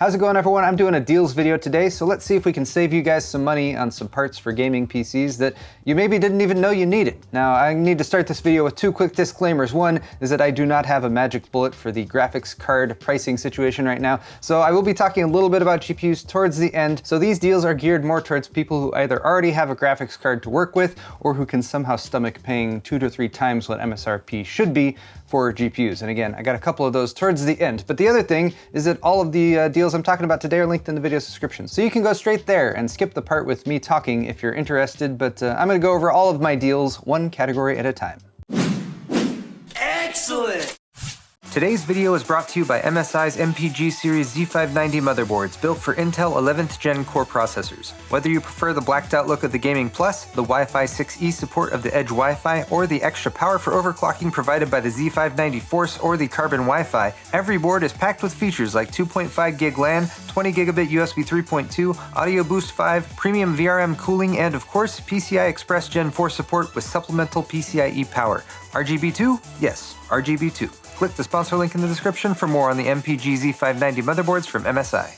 How's it going, everyone? I'm doing a deals video today, so let's see if we can save you guys some money on some parts for gaming PCs that you maybe didn't even know you needed. Now, I need to start this video with two quick disclaimers. One is that I do not have a magic bullet for the graphics card pricing situation right now, so I will be talking a little bit about GPUs towards the end. So these deals are geared more towards people who either already have a graphics card to work with or who can somehow stomach paying 2 to 3 times what MSRP should be for GPUs. And again, I got a couple of those towards the end. But the other thing is that all of the deals I'm talking about today are linked in the video description. So you can go straight there and skip the part with me talking if you're interested, but I'm gonna go over all of my deals one category at a time. Excellent! Today's video is brought to you by MSI's MPG Series Z590 motherboards built for Intel 11th Gen core processors. Whether you prefer the blacked out look of the Gaming Plus, the Wi-Fi 6E support of the Edge Wi-Fi, or the extra power for overclocking provided by the Z590 Force or the Carbon Wi-Fi, every board is packed with features like 2.5 gig LAN, 20 gigabit USB 3.2, Audio Boost 5, premium VRM cooling, and of course, PCI Express Gen 4 support with supplemental PCIe power. RGB2? Yes, RGB2. Click the sponsor link in the description for more on the MPG Z590 motherboards from MSI.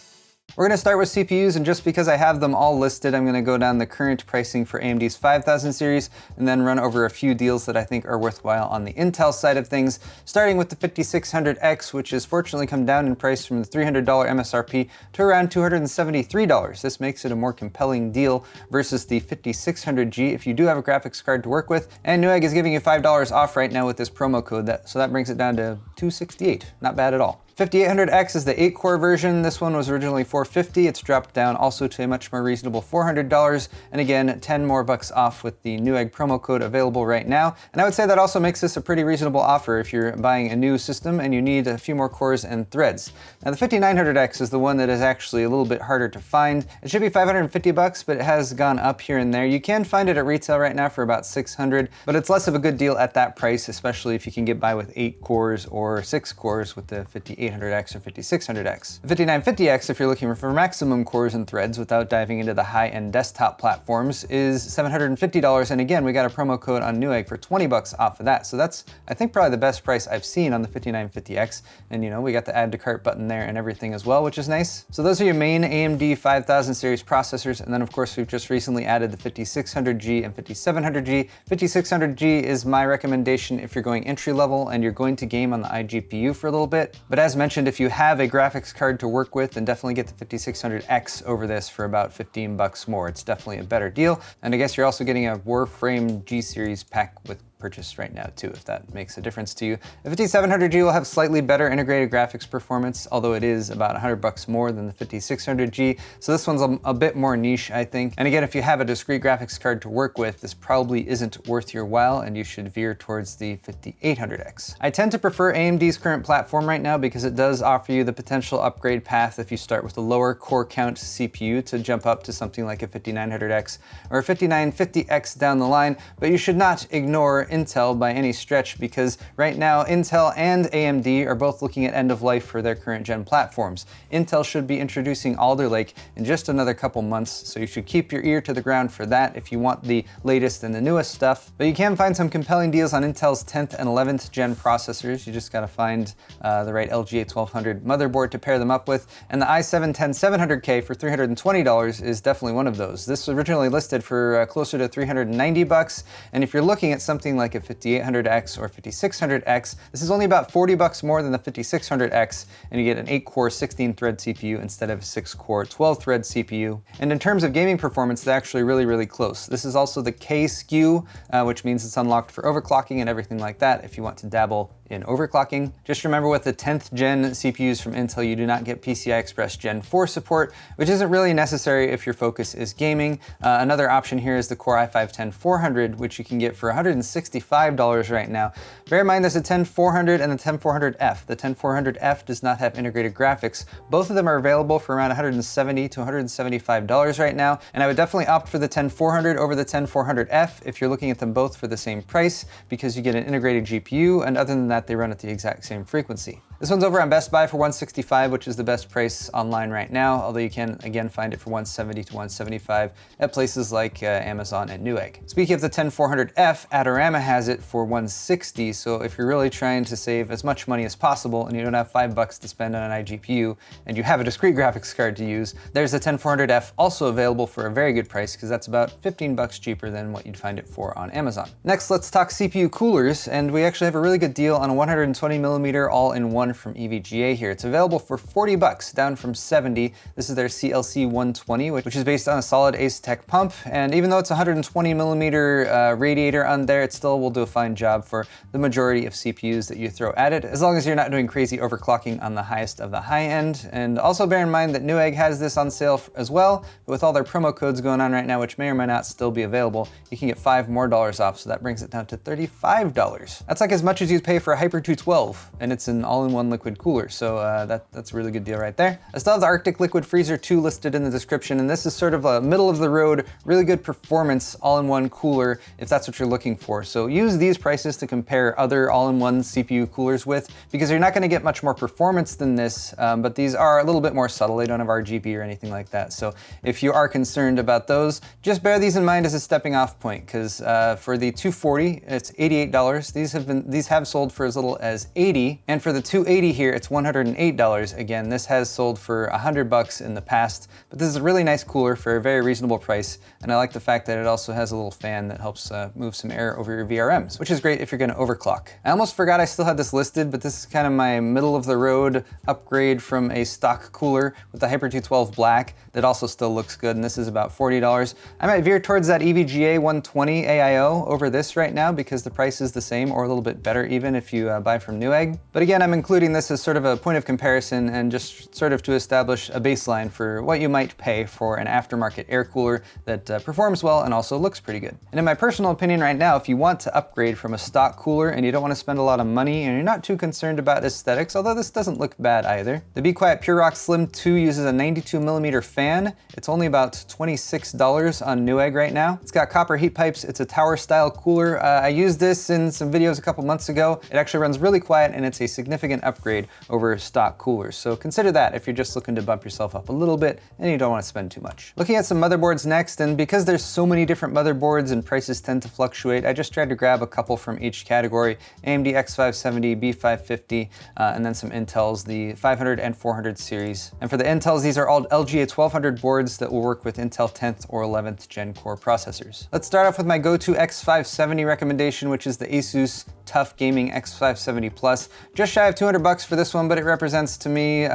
We're going to start with CPUs, and just because I have them all listed, I'm going to go down the current pricing for AMD's 5000 series and then run over a few deals that I think are worthwhile on the Intel side of things, starting with the 5600X, which has fortunately come down in price from the $300 MSRP to around $273. This makes it a more compelling deal versus the 5600G if you do have a graphics card to work with, and Newegg is giving you $5 off right now with this promo code, so that brings it down to $268. Not bad at all. 5800X is the 8-core version. This one was originally $450. It's dropped down also to a much more reasonable $400, and again, 10 more bucks off with the Newegg promo code available right now. And I would say that also makes this a pretty reasonable offer if you're buying a new system and you need a few more cores and threads. Now, the 5900X is the one that is actually a little bit harder to find. It should be 550 bucks, but it has gone up here and there. You can find it at retail right now for about 600, but it's less of a good deal at that price, especially if you can get by with 8 cores or 6 cores with the 5800X or 5600X. The 5950X, if you're looking for maximum cores and threads without diving into the high-end desktop platforms, is $750, and again, we got a promo code on Newegg for 20 bucks off of that. So that's, I think, probably the best price I've seen on the 5950X, and you know, we got the add to cart button there and everything as well, which is nice. So those are your main AMD 5000 series processors, and then of course we've just recently added the 5600G and 5700G. 5600G is my recommendation if you're going entry level and you're going to game on the iGPU for a little bit, but as mentioned, if you have a graphics card to work with, then definitely get the 5600X over this for about 15 bucks more. It's definitely a better deal. And I guess you're also getting a Warframe G series pack with purchased right now too, if that makes a difference to you. The 5700G will have slightly better integrated graphics performance, although it is about 100 bucks more than the 5600G. So this one's a bit more niche, I think. And again, if you have a discrete graphics card to work with, this probably isn't worth your while, and you should veer towards the 5800X. I tend to prefer AMD's current platform right now because it does offer you the potential upgrade path if you start with a lower core count CPU to jump up to something like a 5900X or a 5950X down the line, but you should not ignore Intel by any stretch, because right now Intel and AMD are both looking at end of life for their current gen platforms. Intel should be introducing Alder Lake in just another couple months, so you should keep your ear to the ground for that if you want the latest and the newest stuff. But you can find some compelling deals on Intel's 10th and 11th gen processors. You just gotta find the right LGA 1200 motherboard to pair them up with, and the i7-10700K for $320 is definitely one of those. This was originally listed for closer to 390 bucks, and if you're looking at something like a 5800X or 5600X, this is only about 40 bucks more than the 5600X, and you get an 8-core 16-thread CPU instead of a 6-core 12-thread CPU. And in terms of gaming performance, they're actually really close. This is also the K SKU, which means it's unlocked for overclocking and everything like that if you want to dabble in overclocking. Just remember, with the 10th gen CPUs from Intel, you do not get PCI Express Gen 4 support, which isn't really necessary if your focus is gaming. Another option here is the Core i5-10400, which you can get for $165 right now. Bear in mind there's a 10400 and the 10400F. The 10400F does not have integrated graphics. Both of them are available for around $170 to $175 right now, and I would definitely opt for the 10400 over the 10400F if you're looking at them both for the same price, because you get an integrated GPU, and other than that, they run at the exact same frequency. This one's over on Best Buy for $165, which is the best price online right now, although you can again find it for $170 to $175 at places like Amazon and Newegg. Speaking of the 10400F, Adorama has it for $160, so if you're really trying to save as much money as possible and you don't have $5 to spend on an iGPU and you have a discrete graphics card to use, there's the 10400F also available for a very good price because that's about $15 cheaper than what you'd find it for on Amazon. Next, let's talk CPU coolers, and we actually have a really good deal on a 120mm all-in-one from EVGA here. It's available for $40, down from $70. This is their CLC 120, which is based on a solid Asetek pump, and even though it's a 120mm radiator on there, it still will do a fine job for the majority of CPUs that you throw at it, as long as you're not doing crazy overclocking on the highest of the high end. And also bear in mind that Newegg has this on sale as well, but with all their promo codes going on right now, which may or may not still be available, you can get $5 more off, so that brings it down to $35. That's like as much as you'd pay for a Hyper 212, and it's an all-in-one liquid cooler, so that's a really good deal right there. I still have the Arctic Liquid Freezer 2 listed in the description, and this is sort of a middle-of-the-road, really good performance all-in-one cooler if that's what you're looking for. So use these prices to compare other all-in-one CPU coolers with, because you're not going to get much more performance than this, but these are a little bit more subtle. They don't have RGB or anything like that, so if you are concerned about those, just bear these in mind as a stepping off point, because for the 240, it's $88. These have sold for as little as $80, and for the 280 here, it's $108. Again, this has sold for $100 in the past, but this is a really nice cooler for a very reasonable price, and I like the fact that it also has a little fan that helps move some air over your VRMs, which is great if you're going to overclock. I almost forgot I still had this listed, but this is kind of my middle-of-the-road upgrade from a stock cooler with the Hyper 212 Black that also still looks good, and this is about $40. I might veer towards that EVGA 120 AIO over this right now because the price is the same or a little bit better even if you buy from Newegg. But again, I'm including this as sort of a point of comparison and just sort of to establish a baseline for what you might pay for an aftermarket air cooler that performs well and also looks pretty good. And in my personal opinion right now, if you want to upgrade from a stock cooler and you don't want to spend a lot of money and you're not too concerned about aesthetics, although this doesn't look bad either, the Be Quiet Pure Rock Slim 2 uses a 92mm fan. It's only about $26 on Newegg right now. It's got copper heat pipes. It's a tower style cooler. I used this in some videos a couple months ago. It actually runs really quiet and it's a significant upgrade over stock coolers. So consider that if you're just looking to bump yourself up a little bit and you don't want to spend too much. Looking at some motherboards next, and because there's so many different motherboards and prices tend to fluctuate, I just tried to grab a couple from each category: AMD X570, B550, and then some Intels, the 500 and 400 series. And for the Intels, these are all LGA 1200 boards that will work with Intel 10th or 11th Gen core processors. Let's start off with my go-to X570 recommendation, which is the Asus TUF Gaming X570 Plus. Just shy of $200 for this one, but it represents to me,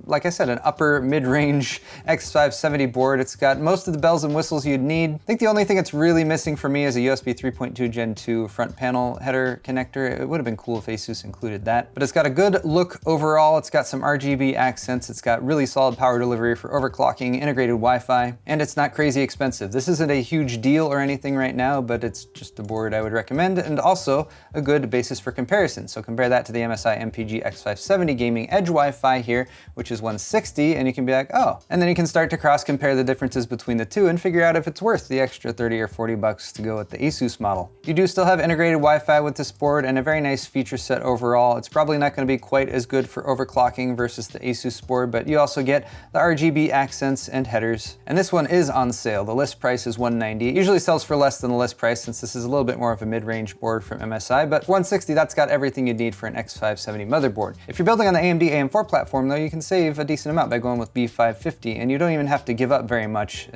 like I said, an upper mid-range X570 board. It's got most of the bells and whistles you'd need. I think the only thing it's really missing for me is a USB 3.2 Gen 2 front panel header connector. It would have been cool if Asus included that, but it's got a good look overall. It's got some RGB accents. It's got really solid power delivery for overclocking, integrated Wi-Fi, and it's not crazy expensive. This isn't a huge deal or anything right now, but it's just a board I would recommend, and also a good basis for comparison. So compare that to the MSI MPG X570 Gaming Edge Wi-Fi here, which is $160, and you can be like, oh. And then you can start to cross-compare the differences between the two and figure out if it's worth the extra 30 or 40 bucks to go with the Asus model. You do still have integrated Wi-Fi with this board and a very nice feature set overall. It's probably not going to be quite as good for overclocking versus the Asus board, but you also get the RGB accents and headers. And this one is on sale. The list price is $190. It usually sells for less than the list price since this is a little bit more of a mid-range board from MSI, but for $160, that's got everything you need for an X570 motherboard. If you're building on the AMD AM4 platform though, you can save a decent amount by going with B550, and you don't even have to give up very much,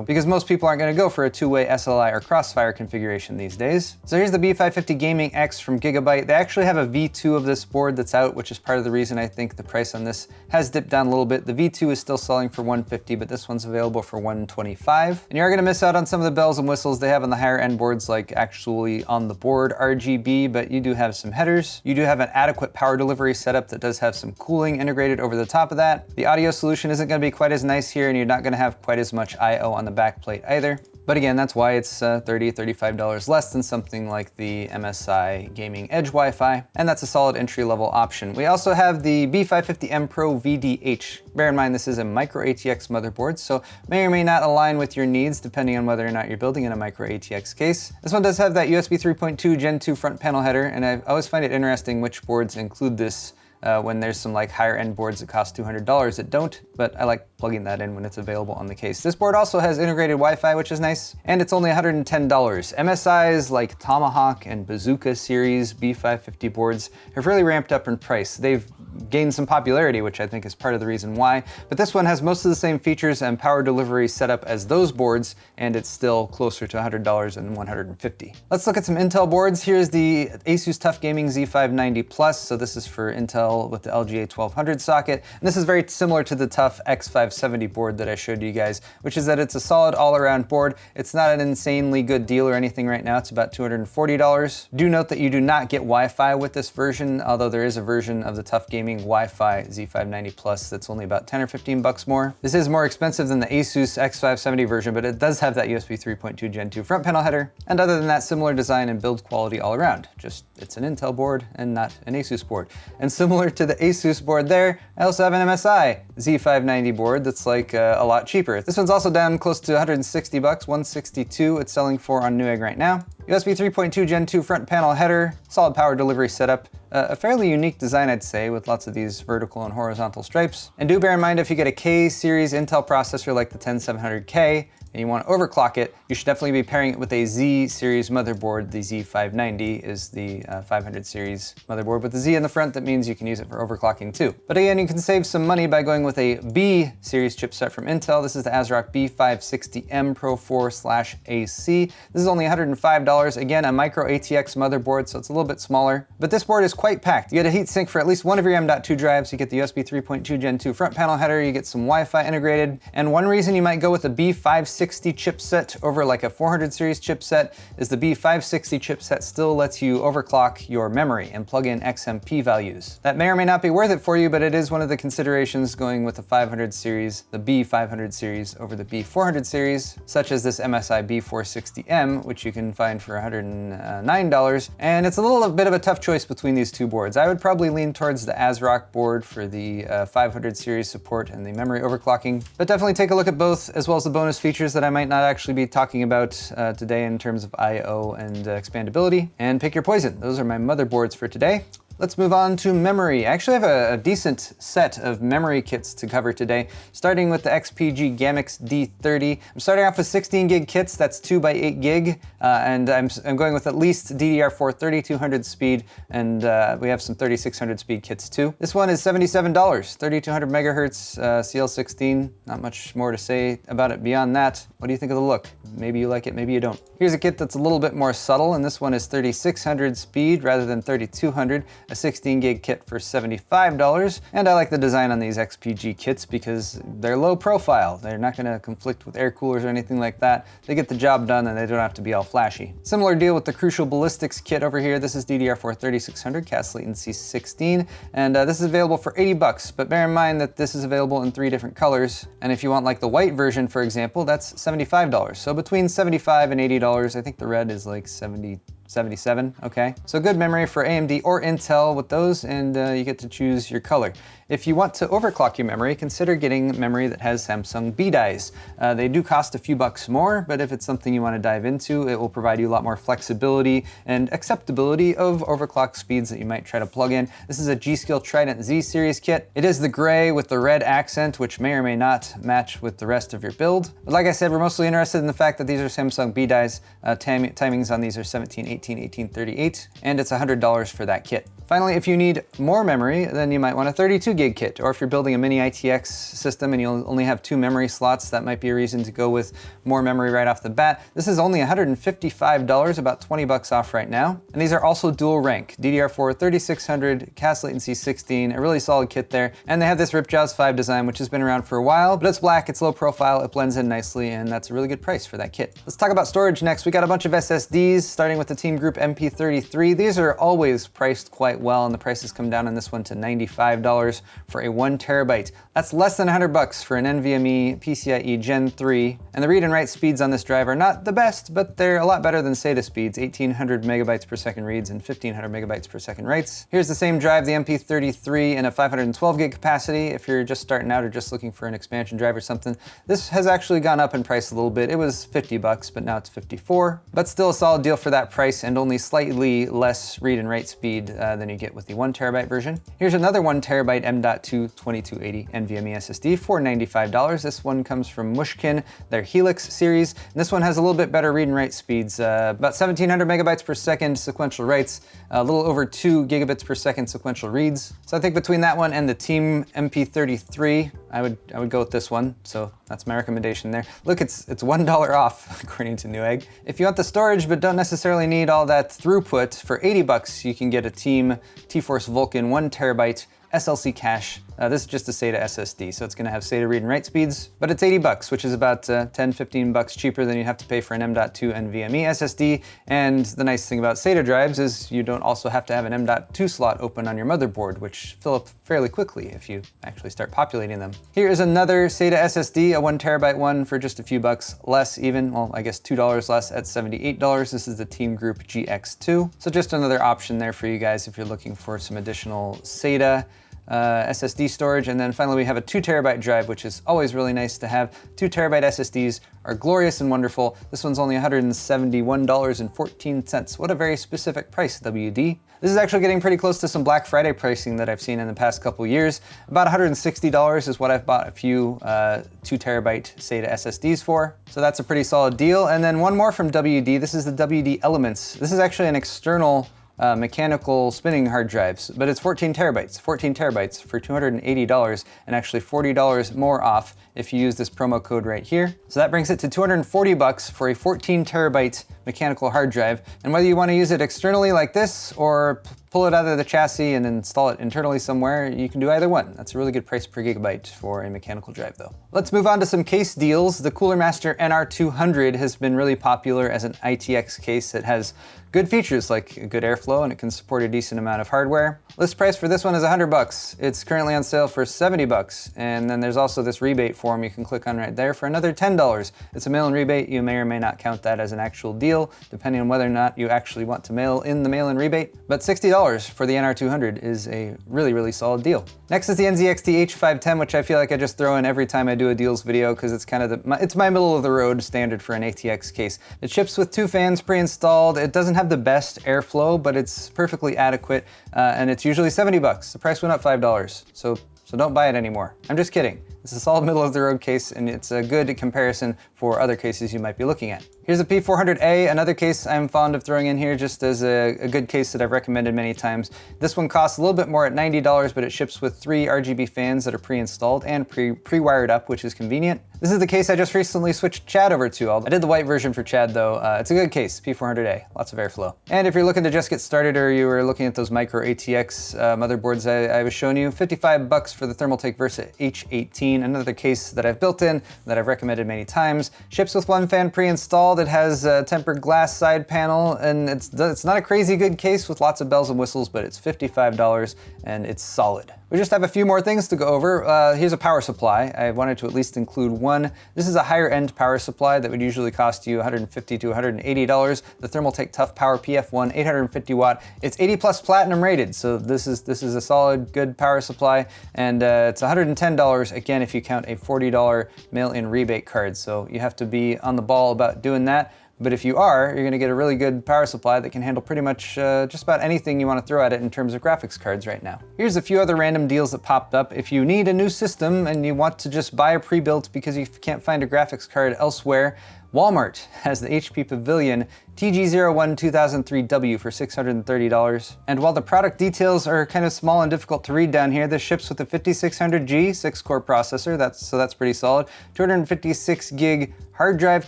because most people aren't going to go for a two-way SLI or Crossfire configuration these days. So here's the B550 Gaming X from Gigabyte. They actually have a V2 of this board that's out, which is part of the reason I think the price on this has dipped down a little bit. The V2 is still selling for $150, but this one's available for $125. And you are going to miss out on some of the bells and whistles they have on the higher end boards, like actually on the board RGB, but you do have some headers. You do have an adequate power delivery setup that does have some cooling integrated over the top of that. The audio solution isn't going to be quite as nice here, and you're not going to have quite as much I/O on the back plate either. But again, that's why it's $30, $35 less than something like the MSI Gaming Edge Wi-Fi, and that's a solid entry-level option. We also have the B550M Pro VDH. Bear in mind, this is a micro ATX motherboard, so may or may not align with your needs depending on whether or not you're building in a micro ATX case. This one does have that USB 3.2 Gen 2 front panel header, and I always find it interesting which boards include this when there's some like higher end boards that cost $200 that don't, but I like plugging that in when it's available on the case. This board also has integrated Wi-Fi, which is nice, and it's only $110. MSI's like Tomahawk and Bazooka series B550 boards have really ramped up in price. They've gained some popularity, which I think is part of the reason why, but this one has most of the same features and power delivery setup as those boards, and it's still closer to $100 than $150. Let's look at some Intel boards. Here's the Asus TUF Gaming Z590 Plus. So this is for Intel with the LGA 1200 socket. And this is very similar to the TUF X570 board that I showed you guys, which is that it's a solid all-around board. It's not an insanely good deal or anything right now. It's about $240. Do note that you do not get Wi-Fi with this version, although there is a version of the TUF Gaming Wi-Fi Z590 Plus that's only about 10 or 15 bucks more. This is more expensive than the Asus X570 version, but it does have that USB 3.2 Gen 2 front panel header. And other than that, similar design and build quality all around. Just it's an Intel board and not an Asus board. And similar to the Asus board there, I also have an MSI Z590 board that's like a lot cheaper. This one's also down close to 160 bucks, 162 it's selling for on Newegg right now. USB 3.2 Gen 2 front panel header, solid power delivery setup, a fairly unique design I'd say with lots of these vertical and horizontal stripes. And do bear in mind if you get a K series Intel processor like the 10700K, and you want to overclock it, you should definitely be pairing it with a Z series motherboard. The Z590 is the 500 series motherboard with the Z in the front. That means you can use it for overclocking too. But again, you can save some money by going with a B series chipset from Intel. This is the ASRock B560M Pro 4/AC. This is only $105. Again, a micro ATX motherboard, so it's a little bit smaller. But this board is quite packed. You get a heatsink for at least one of your M.2 drives. You get the USB 3.2 Gen 2 front panel header. You get some Wi-Fi integrated. And one reason you might go with a B560 chipset over like a 400 series chipset is the B560 chipset still lets you overclock your memory and plug in XMP values. That may or may not be worth it for you, but it is one of the considerations going with the 500 series, the B500 series over the B400 series, such as this MSI B460M, which you can find for $109. And it's a little bit of a tough choice between these two boards. I would probably lean towards the ASRock board for the 500 series support and the memory overclocking, but definitely take a look at both as well as the bonus features that I might not actually be talking about today in terms of I/O and expandability, and pick your poison. Those are my motherboards for today. Let's move on to memory. I actually have a decent set of memory kits to cover today, starting with the XPG Gamix D30. I'm starting off with 16 gig kits, that's 2 by 8 gig, and I'm going with at least DDR4 3200 speed, and we have some 3600 speed kits too. This one is $77, 3200 megahertz, CL16. Not much more to say about it beyond that. What do you think of the look? Maybe you like it, maybe you don't. Here's a kit that's a little bit more subtle, and this one is 3600 speed rather than 3200. A 16 gig kit for $75, and I like the design on these XPG kits because they're low profile. They're not going to conflict with air coolers or anything like that. They get the job done and they don't have to be all flashy. Similar deal with the Crucial Ballistics kit over here. This is DDR4 3600, cast latency 16, and this is available for 80 bucks, but bear in mind that this is available in 3 different colors, and if you want like the white version, for example, that's $75. So between $75 and $80, I think the red is like 77, okay? So good memory for AMD or Intel with those, and you get to choose your color. If you want to overclock your memory, consider getting memory that has Samsung B-Dies. They do cost a few bucks more, but if it's something you want to dive into, it will provide you a lot more flexibility and acceptability of overclock speeds that you might try to plug in. This is a G-Skill Trident Z series kit. It is the gray with the red accent, which may or may not match with the rest of your build. But like I said, we're mostly interested in the fact that these are Samsung B-Dies. Timings on these are 1718, 1838, and it's $100 for that kit. Finally, if you need more memory, then you might want a 32 gig kit, or if you're building a mini ITX system and you'll only have 2 memory slots, that might be a reason to go with more memory right off the bat. This is only $155, about 20 bucks off right now. And these are also dual rank, DDR4 3600, cast latency 16, a really solid kit there. And they have this Ripjaws 5 design, which has been around for a while, but it's black, it's low profile, it blends in nicely, and that's a really good price for that kit. Let's talk about storage next. We got a bunch of SSDs, starting with the Team Group MP33. These are always priced quite well, and the prices come down on this one to $95 for a 1 terabyte. That's less than 100 bucks for an NVMe PCIe Gen 3. And the read and write speeds on this drive are not the best, but they're a lot better than SATA speeds, 1800 megabytes per second reads and 1500 megabytes per second writes. Here's the same drive, the MP33, in a 512 gig capacity. If you're just starting out or just looking for an expansion drive or something, this has actually gone up in price a little bit. It was 50 bucks, but now it's 54. But still a solid deal for that price, and only slightly less read and write speed than than you get with the 1TB version. Here's another 1TB M.2 2280 NVMe SSD for $95. This one comes from Mushkin, their Helix series. And this one has a little bit better read and write speeds, about 1700 megabytes per second sequential writes, a little over 2 gigabits per second sequential reads. So I think between that one and the Team MP33, I would go with this one. So that's my recommendation there. Look, it's $1 off according to Newegg. If you want the storage but don't necessarily need all that throughput, for 80 bucks you can get a Team T-Force Vulcan 1TB SLC cache. This is just a SATA SSD, so it's gonna have SATA read and write speeds, but it's 80 bucks, which is about 10-15 bucks cheaper than you have to pay for an M.2 NVMe SSD. And the nice thing about SATA drives is you don't also have to have an M.2 slot open on your motherboard, which fill up fairly quickly if you actually start populating them. Here is another SATA SSD, a 1TB one for just a few bucks less even, well, I guess $2 less at $78. This is the Team Group GX2. So just another option there for you guys if you're looking for some additional SATA SSD storage. And then finally we have a 2TB drive, which is always really nice to have. 2TB SSDs are glorious and wonderful. This one's only $171.14. What a very specific price, WD. This is actually getting pretty close to some Black Friday pricing that I've seen in the past couple years. About $160 is what I've bought a few 2TB SATA SSDs for. So that's a pretty solid deal. And then one more from WD. This is the WD Elements. This is actually an external mechanical spinning hard drives, but it's 14 terabytes for $280 and actually $40 more off if you use this promo code right here. So that brings it to 240 bucks for a 14 terabyte mechanical hard drive. And whether you want to use it externally like this or pull it out of the chassis and install it internally somewhere, you can do either one. That's a really good price per gigabyte for a mechanical drive though. Let's move on to some case deals. The Cooler Master NR200 has been really popular as an ITX case that has good features like good airflow and it can support a decent amount of hardware. List price for this one is 100 bucks. It's currently on sale for 70 bucks. And then there's also this rebate form you can click on right there for another $10. It's a mail-in rebate. You may or may not count that as an actual deal, depending on whether or not you actually want to mail in the mail-in rebate. But $60 for the NR200 is a really, really solid deal. Next is the NZXT H510, which I feel like I just throw in every time I do a deals video because it's kind of it's my middle of the road standard for an ATX case. It ships with 2 fans pre-installed. It doesn't have the best airflow, but it's perfectly adequate, and it's usually 70 bucks. The price went up $5, so don't buy it anymore. I'm just kidding. It's a solid middle of the road case and it's a good comparison for other cases you might be looking at. Here's a P400A, another case I'm fond of throwing in here just as a good case that I've recommended many times. This one costs a little bit more at $90, but it ships with 3 RGB fans that are pre-installed and pre-wired up, which is convenient. This is the case I just recently switched Chad over to. I did the white version for Chad though. It's a good case, P400A, lots of airflow. And if you're looking to just get started or you were looking at those micro ATX motherboards I was showing you, 55 bucks for the Thermaltake Versa H18, another case that I've built in, that I've recommended many times. Ships with 1 fan pre-installed. It has a tempered glass side panel, and it's not a crazy good case with lots of bells and whistles, but it's $55 and it's solid. We just have a few more things to go over. Here's a power supply. I wanted to at least include one. This is a higher end power supply that would usually cost you $150 to $180. The Thermaltake Tough Power PF1 850 watt. It's 80 plus platinum rated, so this is a solid, good power supply, and it's $110 again if you count a $40 mail-in rebate card. So you have to be on the ball about doing that. But if you are, you're gonna get a really good power supply that can handle pretty much just about anything you wanna throw at it in terms of graphics cards right now. Here's a few other random deals that popped up. If you need a new system and you want to just buy a pre-built because you can't find a graphics card elsewhere, Walmart has the HP Pavilion TG01 2003W for $630. And while the product details are kind of small and difficult to read down here, this ships with a 5600G 6-core processor, that's pretty solid, 256 gig hard drive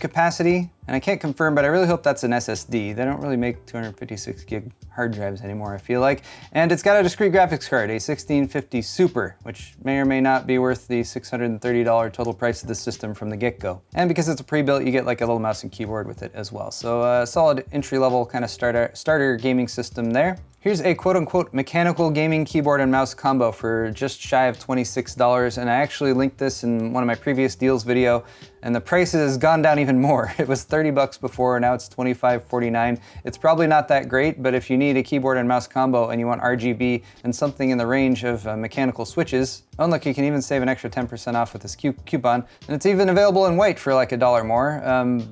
capacity, and I can't confirm, but I really hope that's an SSD. They don't really make 256 gig hard drives anymore, I feel like. And it's got a discrete graphics card, a 1650 Super, which may or may not be worth the $630 total price of the system from the get-go. And because it's a pre-built, you get like a little mouse and keyboard with it as well. So solid entry-level kind of starter gaming system there. Here's a quote-unquote mechanical gaming keyboard and mouse combo for just shy of $26, and I actually linked this in one of my previous deals video, and the price has gone down even more. It was 30 bucks before, now it's $25.49. It's probably not that great, but if you need a keyboard and mouse combo and you want RGB and something in the range of mechanical switches, oh look, you can even save an extra 10% off with this coupon, and it's even available in white for like $1 more.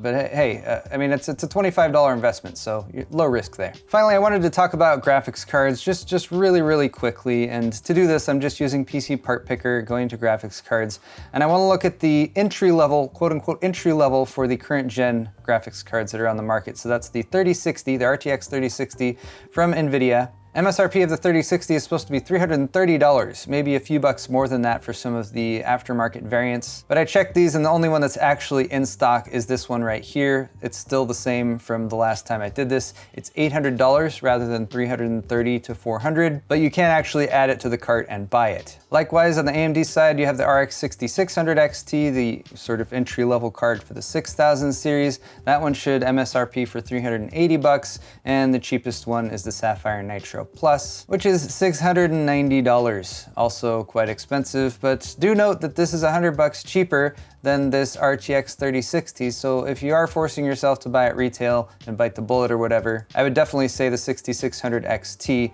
But hey, I mean, it's a $25 investment, so low risk there. Finally, I wanted to talk about graphics graphics cards just really quickly. And to do this, I'm just using PC Part Picker, going to graphics cards. And I want to look at the entry level, quote unquote, entry level for the current gen graphics cards that are on the market. So that's the 3060, the RTX 3060 from NVIDIA. MSRP of the 3060 is supposed to be $330, maybe a few bucks more than that for some of the aftermarket variants. But I checked these and the only one that's actually in stock is this one right here. It's still the same from the last time I did this. It's $800 rather than $330 to $400, but you can actually add it to the cart and buy it. Likewise, on the AMD side, you have the RX 6600 XT, the sort of entry-level card for the 6000 series. That one should MSRP for $380, and the cheapest one is the Sapphire Nitro Plus, which is $690. Also quite expensive, but do note that this is $100 cheaper than this RTX 3060, so if you are forcing yourself to buy at retail and bite the bullet or whatever, I would definitely say the 6600 XT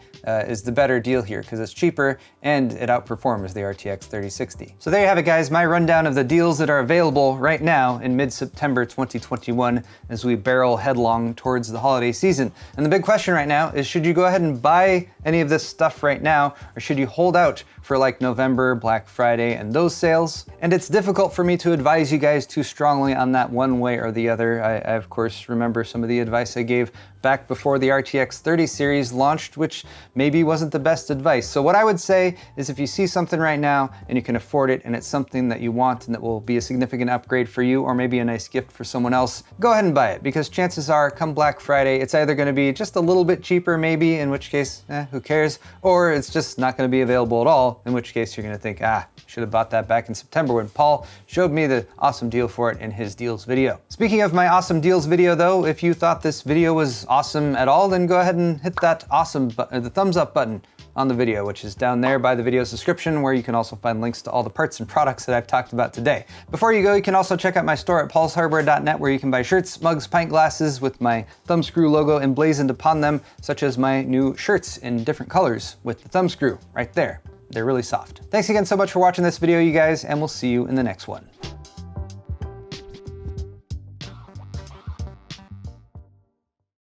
is the better deal here because it's cheaper and it outperforms the RTX 3060. So there you have it, guys, my rundown of the deals that are available right now in mid-September 2021 as we barrel headlong towards the holiday season. And the big question right now is, should you go ahead and buy any of this stuff right now, or should you hold out for like November, Black Friday, and those sales? And it's difficult for me to advise you guys too strongly on that one way or the other. I of course remember some of the advice I gave back before the RTX 30 series launched, which maybe wasn't the best advice. So what I would say is, if you see something right now and you can afford it and it's something that you want and that will be a significant upgrade for you or maybe a nice gift for someone else, go ahead and buy it, because chances are come Black Friday, it's either gonna be just a little bit cheaper maybe, in which case, who cares, or it's just not gonna be available at all, in which case you're gonna think, should have bought that back in September when Paul showed me the awesome deal for it in his deals video. Speaking of my awesome deals video though, if you thought this video was awesome at all, then go ahead and hit that awesome button, the thumbs up button on the video, which is down there by the video's description, where you can also find links to all the parts and products that I've talked about today. Before you go, you can also check out my store at paulshardware.net, where you can buy shirts, mugs, pint glasses with my thumbscrew logo emblazoned upon them, such as my new shirts in different colors with the thumbscrew right there. They're really soft. Thanks again so much for watching this video, you guys, and we'll see you in the next one.